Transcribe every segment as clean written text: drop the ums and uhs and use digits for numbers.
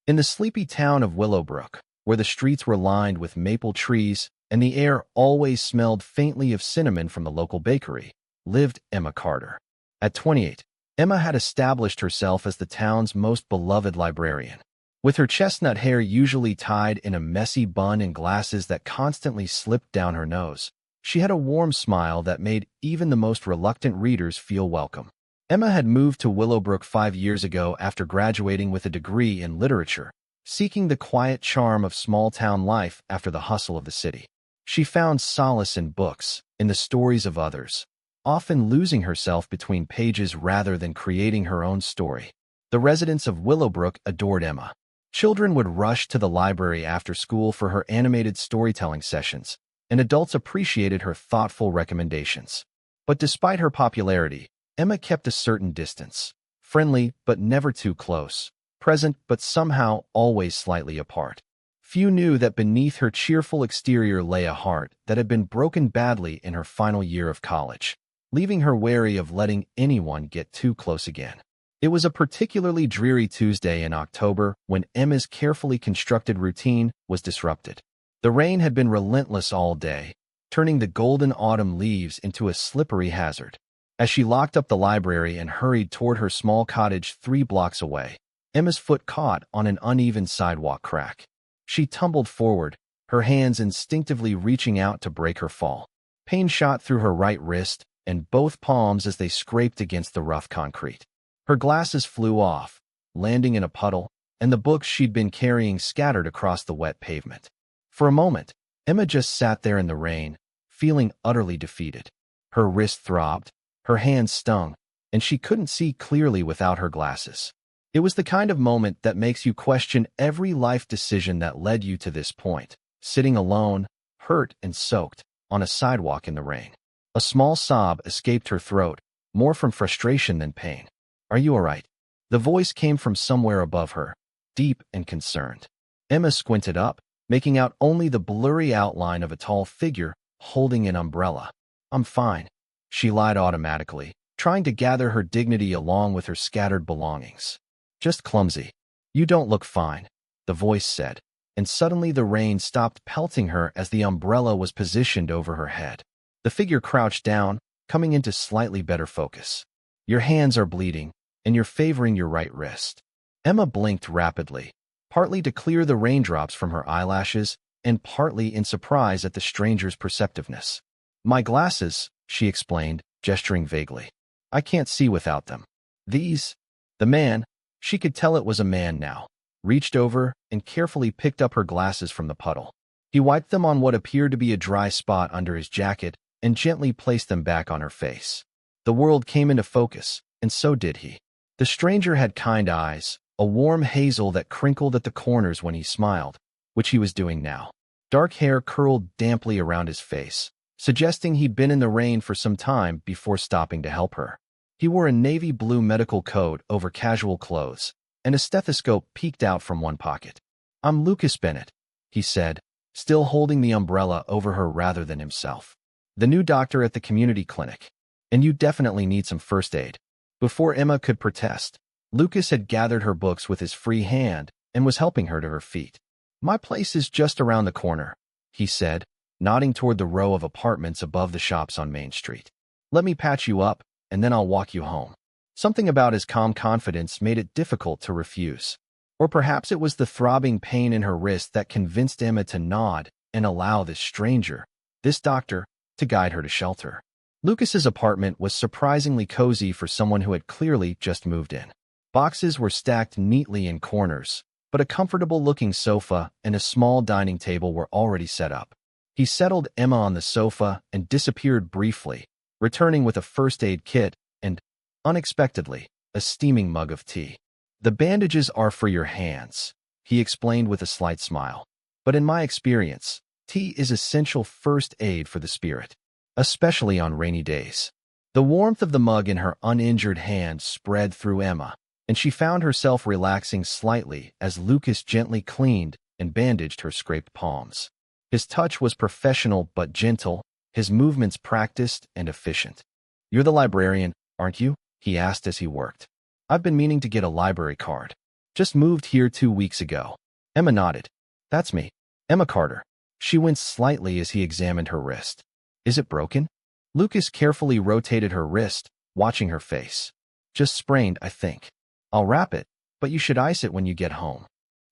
In the sleepy town of Willowbrook, where the streets were lined with maple trees and the air always smelled faintly of cinnamon from the local bakery, lived Emma Carter. At 28, Emma had established herself as the town's most beloved librarian. With her chestnut hair usually tied in a messy bun and glasses that constantly slipped down her nose, she had a warm smile that made even the most reluctant readers feel welcome. Emma had moved to Willowbrook 5 years ago after graduating with a degree in literature, seeking the quiet charm of small-town life after the hustle of the city. She found solace in books, in the stories of others, often losing herself between pages rather than creating her own story. The residents of Willowbrook adored Emma. Children would rush to the library after school for her animated storytelling sessions, and adults appreciated her thoughtful recommendations. But despite her popularity, Emma kept a certain distance, friendly but never too close, present but somehow always slightly apart. Few knew that beneath her cheerful exterior lay a heart that had been broken badly in her final year of college, leaving her wary of letting anyone get too close again. It was a particularly dreary Tuesday in October when Emma's carefully constructed routine was disrupted. The rain had been relentless all day, turning the golden autumn leaves into a slippery hazard. As she locked up the library and hurried toward her small cottage 3 blocks away, Emma's foot caught on an uneven sidewalk crack. She tumbled forward, her hands instinctively reaching out to break her fall. Pain shot through her right wrist and both palms as they scraped against the rough concrete. Her glasses flew off, landing in a puddle, and the books she'd been carrying scattered across the wet pavement. For a moment, Emma just sat there in the rain, feeling utterly defeated. Her wrist throbbed, her hands stung, and she couldn't see clearly without her glasses. It was the kind of moment that makes you question every life decision that led you to this point, sitting alone, hurt and soaked, on a sidewalk in the rain. A small sob escaped her throat, more from frustration than pain. "Are you all right?" The voice came from somewhere above her, deep and concerned. Emma squinted up, making out only the blurry outline of a tall figure holding an umbrella. "I'm fine," she lied automatically, trying to gather her dignity along with her scattered belongings. "Just clumsy." "You don't look fine," the voice said, and suddenly the rain stopped pelting her as the umbrella was positioned over her head. The figure crouched down, coming into slightly better focus. "Your hands are bleeding, and you're favoring your right wrist." Emma blinked rapidly, partly to clear the raindrops from her eyelashes and partly in surprise at the stranger's perceptiveness. "My glasses," she explained, gesturing vaguely. "I can't see without them. These—" The man, she could tell it was a man now, reached over and carefully picked up her glasses from the puddle. He wiped them on what appeared to be a dry spot under his jacket and gently placed them back on her face. The world came into focus, and so did he. The stranger had kind eyes, a warm hazel that crinkled at the corners when he smiled, which he was doing now. Dark hair curled damply around his face, suggesting he'd been in the rain for some time before stopping to help her. He wore a navy blue medical coat over casual clothes, and a stethoscope peeked out from one pocket. "I'm Lucas Bennett," he said, still holding the umbrella over her rather than himself. "The new doctor at the community clinic. And you definitely need some first aid." Before Emma could protest, Lucas had gathered her books with his free hand and was helping her to her feet. "My place is just around the corner," he said, nodding toward the row of apartments above the shops on Main Street. "Let me patch you up, and then I'll walk you home." Something about his calm confidence made it difficult to refuse. Or perhaps it was the throbbing pain in her wrist that convinced Emma to nod and allow this stranger, this doctor, to guide her to shelter. Lucas's apartment was surprisingly cozy for someone who had clearly just moved in. Boxes were stacked neatly in corners, but a comfortable-looking sofa and a small dining table were already set up. He settled Emma on the sofa and disappeared briefly, returning with a first aid kit and, unexpectedly, a steaming mug of tea. "The bandages are for your hands," he explained with a slight smile. "But in my experience, tea is essential first aid for the spirit, especially on rainy days." The warmth of the mug in her uninjured hand spread through Emma, and she found herself relaxing slightly as Lucas gently cleaned and bandaged her scraped palms. His touch was professional but gentle, his movements practiced and efficient. "You're the librarian, aren't you?" he asked as he worked. "I've been meaning to get a library card." Just moved here 2 weeks ago. Emma nodded. That's me. Emma Carter. She winced slightly as he examined her wrist. Is it broken? Lucas carefully rotated her wrist, watching her face. Just sprained, I think. I'll wrap it, but you should ice it when you get home.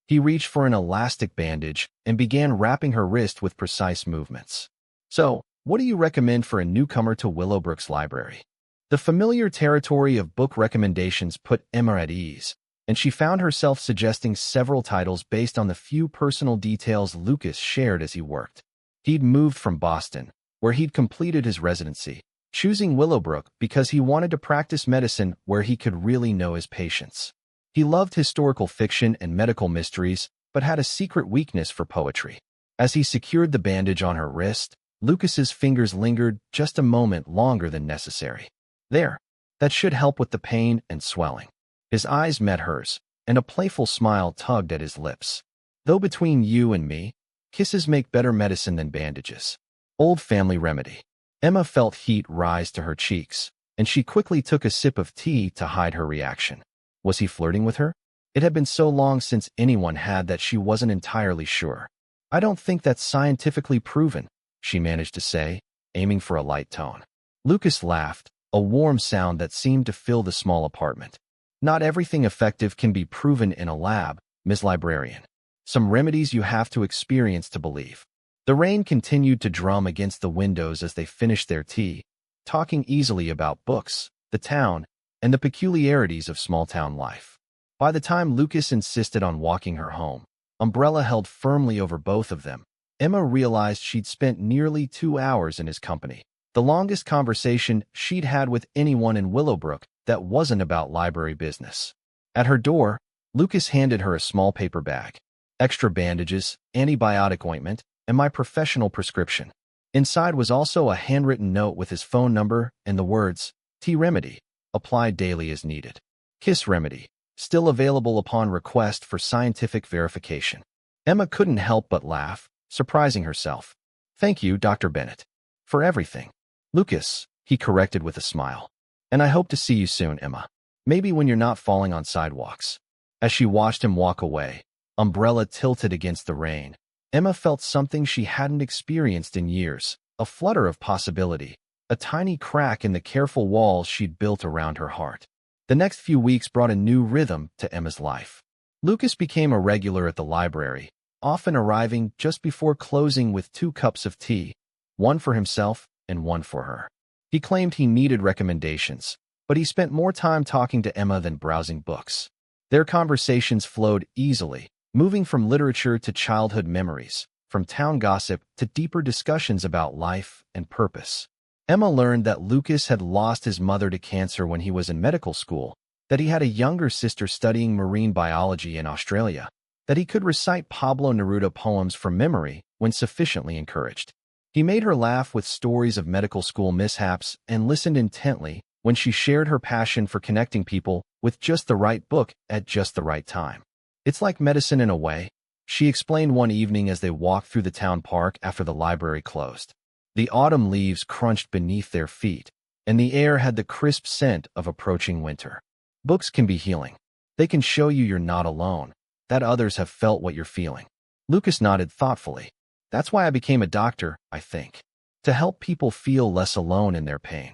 He reached for an elastic bandage and began wrapping her wrist with precise movements. So, what do you recommend for a newcomer to Willowbrook's library? The familiar territory of book recommendations put Emma at ease, and she found herself suggesting several titles based on the few personal details Lucas shared as he worked. He'd moved from Boston, where he'd completed his residency, choosing Willowbrook because he wanted to practice medicine where he could really know his patients. He loved historical fiction and medical mysteries, but had a secret weakness for poetry. As he secured the bandage on her wrist, Lucas's fingers lingered just a moment longer than necessary. There, that should help with the pain and swelling. His eyes met hers, and a playful smile tugged at his lips. Though between you and me, kisses make better medicine than bandages. Old family remedy. Emma felt heat rise to her cheeks, and she quickly took a sip of tea to hide her reaction. Was he flirting with her? It had been so long since anyone had that she wasn't entirely sure. I don't think that's scientifically proven, she managed to say, aiming for a light tone. Lucas laughed, a warm sound that seemed to fill the small apartment. Not everything effective can be proven in a lab, Ms. Librarian. Some remedies you have to experience to believe. The rain continued to drum against the windows as they finished their tea, talking easily about books, the town, and the peculiarities of small-town life. By the time Lucas insisted on walking her home, umbrella held firmly over both of them, Emma realized she'd spent nearly 2 hours in his company, the longest conversation she'd had with anyone in Willowbrook that wasn't about library business. At her door, Lucas handed her a small paper bag, extra bandages, antibiotic ointment, and my professional prescription. Inside was also a handwritten note with his phone number and the words, Tea Remedy, applied daily as needed. Kiss Remedy, still available upon request for scientific verification. Emma couldn't help but laugh, surprising herself. Thank you, Dr. Bennett, for everything. Lucas, he corrected with a smile. And I hope to see you soon, Emma. Maybe when you're not falling on sidewalks. As she watched him walk away, umbrella tilted against the rain, Emma felt something she hadn't experienced in years, a flutter of possibility, a tiny crack in the careful walls she'd built around her heart. The next few weeks brought a new rhythm to Emma's life. Lucas became a regular at the library, often arriving just before closing with 2 cups of tea, one for himself and one for her. He claimed he needed recommendations, but he spent more time talking to Emma than browsing books. Their conversations flowed easily, moving from literature to childhood memories, from town gossip to deeper discussions about life and purpose. Emma learned that Lucas had lost his mother to cancer when he was in medical school, that he had a younger sister studying marine biology in Australia, that he could recite Pablo Neruda poems from memory when sufficiently encouraged. He made her laugh with stories of medical school mishaps and listened intently when she shared her passion for connecting people with just the right book at just the right time. It's like medicine in a way, she explained one evening as they walked through the town park after the library closed. The autumn leaves crunched beneath their feet, and the air had the crisp scent of approaching winter. Books can be healing. They can show you you're not alone, that others have felt what you're feeling. Lucas nodded thoughtfully. That's why I became a doctor, I think. To help people feel less alone in their pain.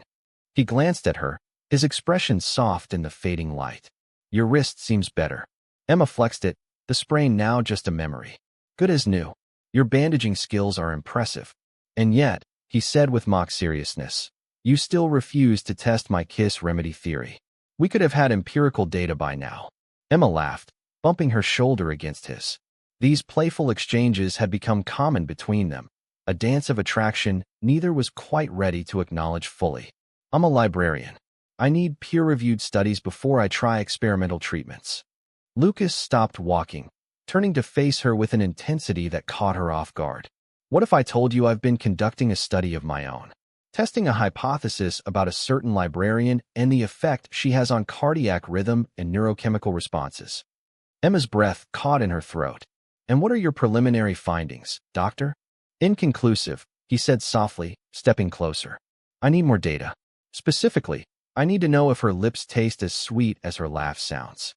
He glanced at her, his expression soft in the fading light. Your wrist seems better. Emma flexed it, the sprain now just a memory. Good as new. Your bandaging skills are impressive. And yet, he said with mock seriousness, you still refuse to test my kiss remedy theory. We could have had empirical data by now. Emma laughed, bumping her shoulder against his. These playful exchanges had become common between them, a dance of attraction neither was quite ready to acknowledge fully. I'm a librarian. I need peer-reviewed studies before I try experimental treatments. Lucas stopped walking, turning to face her with an intensity that caught her off guard. What if I told you I've been conducting a study of my own, testing a hypothesis about a certain librarian and the effect she has on cardiac rhythm and neurochemical responses? Emma's breath caught in her throat. And what are your preliminary findings, doctor? Inconclusive, he said softly, stepping closer. I need more data. Specifically, I need to know if her lips taste as sweet as her laugh sounds.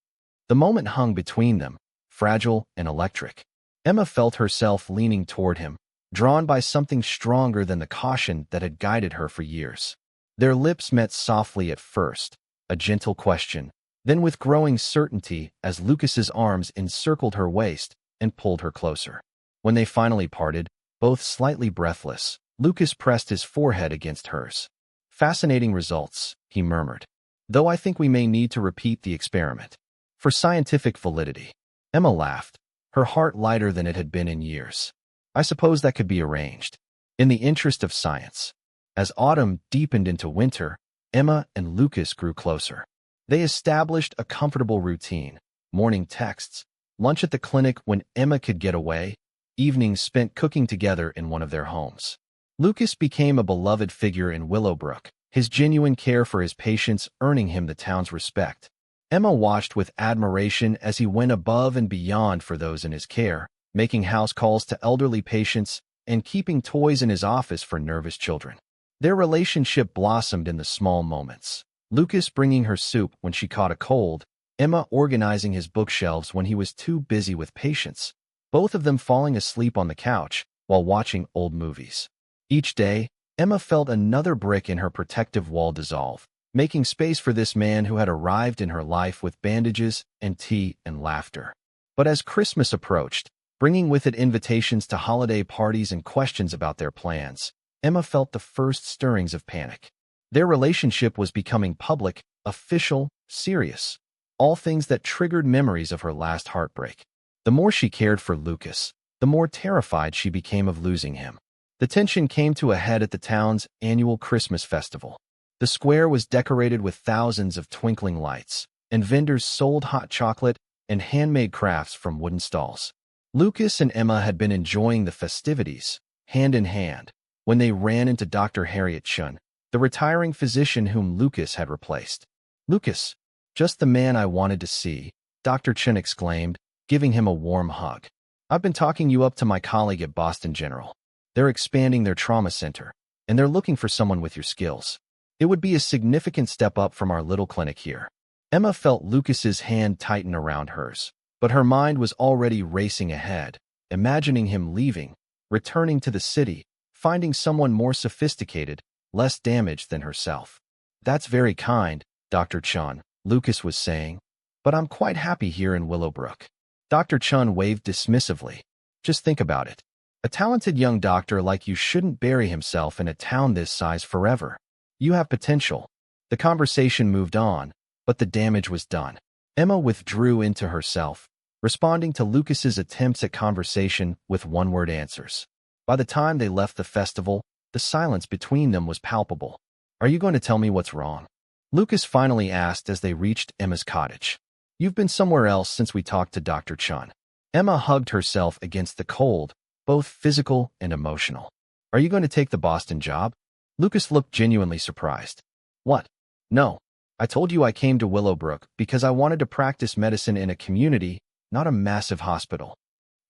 The moment hung between them, fragile and electric. Emma felt herself leaning toward him, drawn by something stronger than the caution that had guided her for years. Their lips met softly at first, a gentle question, then with growing certainty as Lucas's arms encircled her waist and pulled her closer. When they finally parted, both slightly breathless, Lucas pressed his forehead against hers. "Fascinating results," he murmured. "Though I think we may need to repeat the experiment. For scientific validity." Emma laughed, her heart lighter than it had been in years. "I suppose that could be arranged. In the interest of science." As autumn deepened into winter, Emma and Lucas grew closer. They established a comfortable routine: morning texts, lunch at the clinic when Emma could get away, evenings spent cooking together in one of their homes. Lucas became a beloved figure in Willowbrook, his genuine care for his patients earning him the town's respect. Emma watched with admiration as he went above and beyond for those in his care, making house calls to elderly patients and keeping toys in his office for nervous children. Their relationship blossomed in the small moments. Lucas bringing her soup when she caught a cold, Emma organizing his bookshelves when he was too busy with patients, both of them falling asleep on the couch while watching old movies. Each day, Emma felt another brick in her protective wall dissolve, making space for this man who had arrived in her life with bandages and tea and laughter. But as Christmas approached, bringing with it invitations to holiday parties and questions about their plans, Emma felt the first stirrings of panic. Their relationship was becoming public, official, serious, all things that triggered memories of her last heartbreak. The more she cared for Lucas, the more terrified she became of losing him. The tension came to a head at the town's annual Christmas festival. The square was decorated with thousands of twinkling lights, and vendors sold hot chocolate and handmade crafts from wooden stalls. Lucas and Emma had been enjoying the festivities, hand in hand, when they ran into Dr. Harriet Chun, the retiring physician whom Lucas had replaced. "Lucas, just the man I wanted to see," Dr. Chun exclaimed, giving him a warm hug. "I've been talking you up to my colleague at Boston General. They're expanding their trauma center, and they're looking for someone with your skills. It would be a significant step up from our little clinic here." Emma felt Lucas's hand tighten around hers, but her mind was already racing ahead, imagining him leaving, returning to the city, finding someone more sophisticated, less damaged than herself. "That's very kind, Dr. Chun," Lucas was saying, "but I'm quite happy here in Willowbrook." Dr. Chun waved dismissively. "Just think about it. A talented young doctor like you shouldn't bury himself in a town this size forever. You have potential." The conversation moved on, but the damage was done. Emma withdrew into herself, responding to Lucas's attempts at conversation with one-word answers. By the time they left the festival, the silence between them was palpable. "Are you going to tell me what's wrong?" Lucas finally asked as they reached Emma's cottage. "You've been somewhere else since we talked to Dr. Chun." Emma hugged herself against the cold, both physical and emotional. "Are you going to take the Boston job?" Lucas looked genuinely surprised. "What? No. I told you I came to Willowbrook because I wanted to practice medicine in a community, not a massive hospital."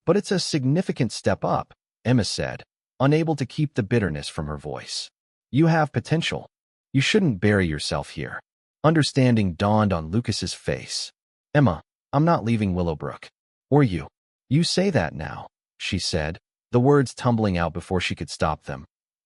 "But it's a significant step up," Emma said, unable to keep the bitterness from her voice. "You have potential. You shouldn't bury yourself here." Understanding dawned on Lucas's face. "Emma, I'm not leaving Willowbrook. Or you." "You say that now," she said, the words tumbling out before she could stop them.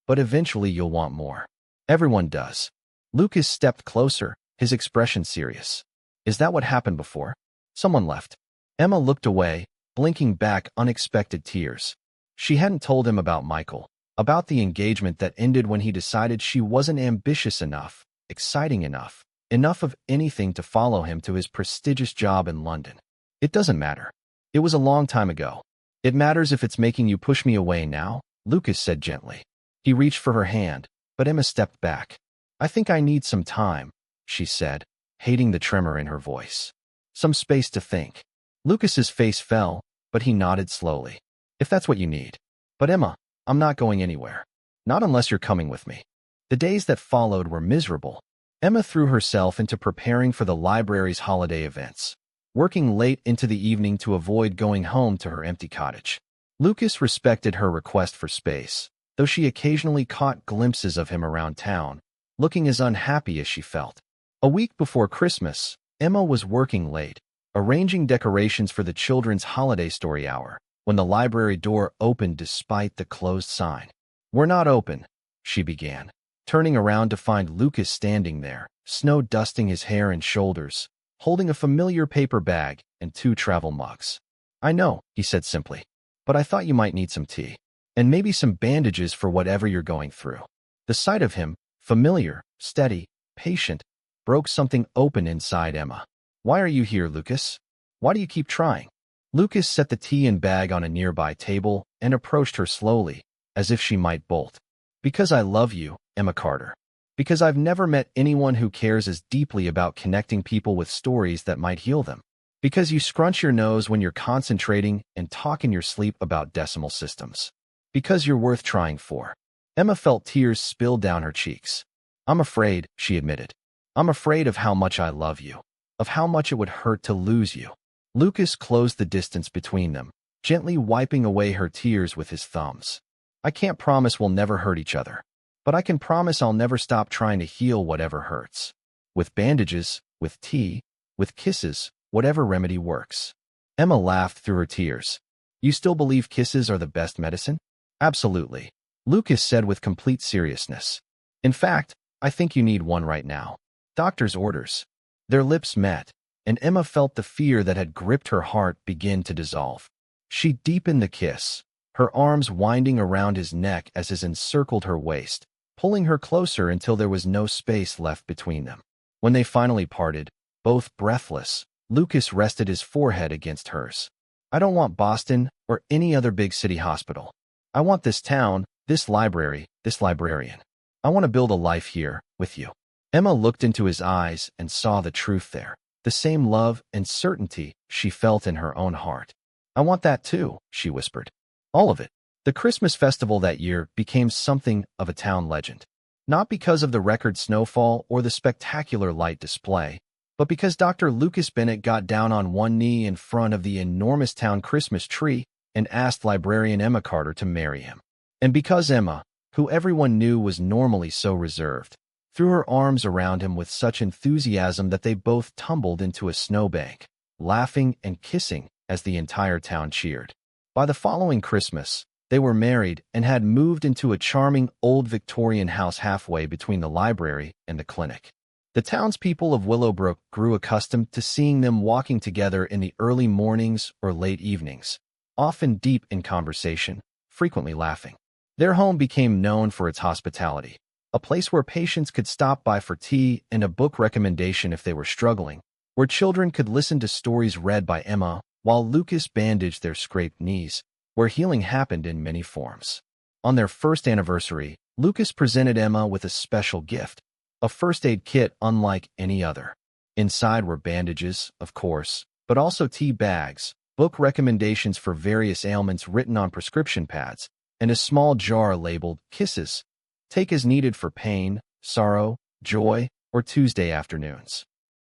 "But eventually you'll want more. Everyone does." Lucas stepped closer, his expression serious. "Is that what happened before? Someone left?" Emma looked away, blinking back unexpected tears. She hadn't told him about Michael, about the engagement that ended when he decided she wasn't ambitious enough, exciting enough, enough of anything to follow him to his prestigious job in London. "It doesn't matter. It was a long time ago. It matters if it's making you push me away now," Lucas said gently. He reached for her hand, but Emma stepped back. "I think I need some time," she said, hating the tremor in her voice. "Some space to think." Lucas's face fell, but he nodded slowly. "If that's what you need. But Emma, I'm not going anywhere. Not unless you're coming with me." The days that followed were miserable. Emma threw herself into preparing for the library's holiday events, working late into the evening to avoid going home to her empty cottage. Lucas respected her request for space, though she occasionally caught glimpses of him around town, looking as unhappy as she felt. A week before Christmas, Emma was working late, arranging decorations for the children's holiday story hour, when the library door opened despite the closed sign. "We're not open," she began, turning around to find Lucas standing there, snow dusting his hair and shoulders, holding a familiar paper bag and 2 travel mugs. "I know," he said simply, "but I thought you might need some tea. And maybe some bandages for whatever you're going through." The sight of him, familiar, steady, patient, broke something open inside Emma. "Why are you here, Lucas? Why do you keep trying?" Lucas set the tea and bag on a nearby table and approached her slowly, as if she might bolt. "Because I love you, Emma Carter. Because I've never met anyone who cares as deeply about connecting people with stories that might heal them. Because you scrunch your nose when you're concentrating and talk in your sleep about decimal systems. Because you're worth trying for." Emma felt tears spill down her cheeks. "I'm afraid," she admitted. "I'm afraid of how much I love you, of how much it would hurt to lose you." Lucas closed the distance between them, gently wiping away her tears with his thumbs. "I can't promise we'll never hurt each other, but I can promise I'll never stop trying to heal whatever hurts. With bandages, with tea, with kisses, whatever remedy works." Emma laughed through her tears. "You still believe kisses are the best medicine?" "Absolutely," Lucas said with complete seriousness. "In fact, I think you need one right now. Doctor's orders." Their lips met, and Emma felt the fear that had gripped her heart begin to dissolve. She deepened the kiss, her arms winding around his neck as his encircled her waist, pulling her closer until there was no space left between them. When they finally parted, both breathless, Lucas rested his forehead against hers. "I don't want Boston or any other big city hospital. I want this town, this library, this librarian. I want to build a life here, with you." Emma looked into his eyes and saw the truth there, the same love and certainty she felt in her own heart. "I want that too," she whispered. "All of it." The Christmas festival that year became something of a town legend. Not because of the record snowfall or the spectacular light display, but because Dr. Lucas Bennett got down on one knee in front of the enormous town Christmas tree and asked librarian Emma Carter to marry him. And because Emma, who everyone knew was normally so reserved, threw her arms around him with such enthusiasm that they both tumbled into a snowbank, laughing and kissing as the entire town cheered. By the following Christmas, they were married and had moved into a charming old Victorian house halfway between the library and the clinic. The townspeople of Willowbrook grew accustomed to seeing them walking together in the early mornings or late evenings, often deep in conversation, frequently laughing. Their home became known for its hospitality, a place where patients could stop by for tea and a book recommendation if they were struggling, where children could listen to stories read by Emma while Lucas bandaged their scraped knees, where healing happened in many forms. On their first anniversary, Lucas presented Emma with a special gift, a first aid kit unlike any other. Inside were bandages, of course, but also tea bags, book recommendations for various ailments written on prescription pads, and a small jar labeled "Kisses. Take as needed for pain, sorrow, joy, or Tuesday afternoons."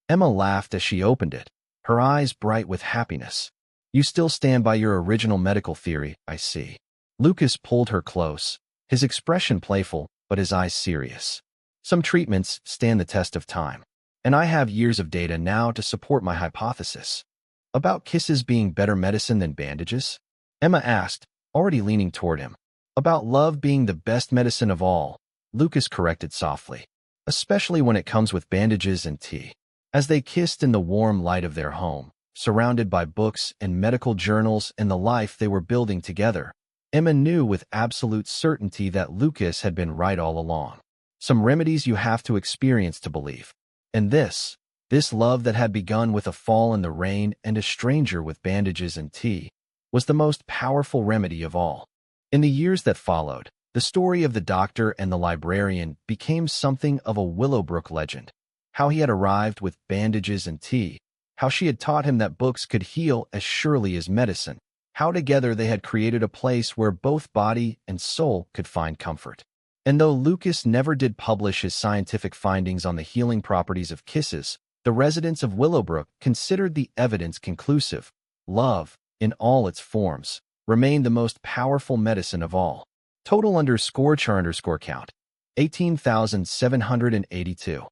Emma laughed as she opened it, her eyes bright with happiness. "You still stand by your original medical theory, I see." Lucas pulled her close, his expression playful, but his eyes serious. "Some treatments stand the test of time, and I have years of data now to support my hypothesis." "About kisses being better medicine than bandages?" Emma asked, already leaning toward him. "About love being the best medicine of all," Lucas corrected softly, "especially when it comes with bandages and tea." As they kissed in the warm light of their home, surrounded by books and medical journals and the life they were building together, Emma knew with absolute certainty that Lucas had been right all along. Some remedies you have to experience to believe. And this love that had begun with a fall in the rain and a stranger with bandages and tea, was the most powerful remedy of all. In the years that followed, the story of the doctor and the librarian became something of a Willowbrook legend. How he had arrived with bandages and tea, how she had taught him that books could heal as surely as medicine, how together they had created a place where both body and soul could find comfort. And though Lucas never did publish his scientific findings on the healing properties of kisses, the residents of Willowbrook considered the evidence conclusive. Love, in all its forms, remained the most powerful medicine of all. Total _char_count, 18,782.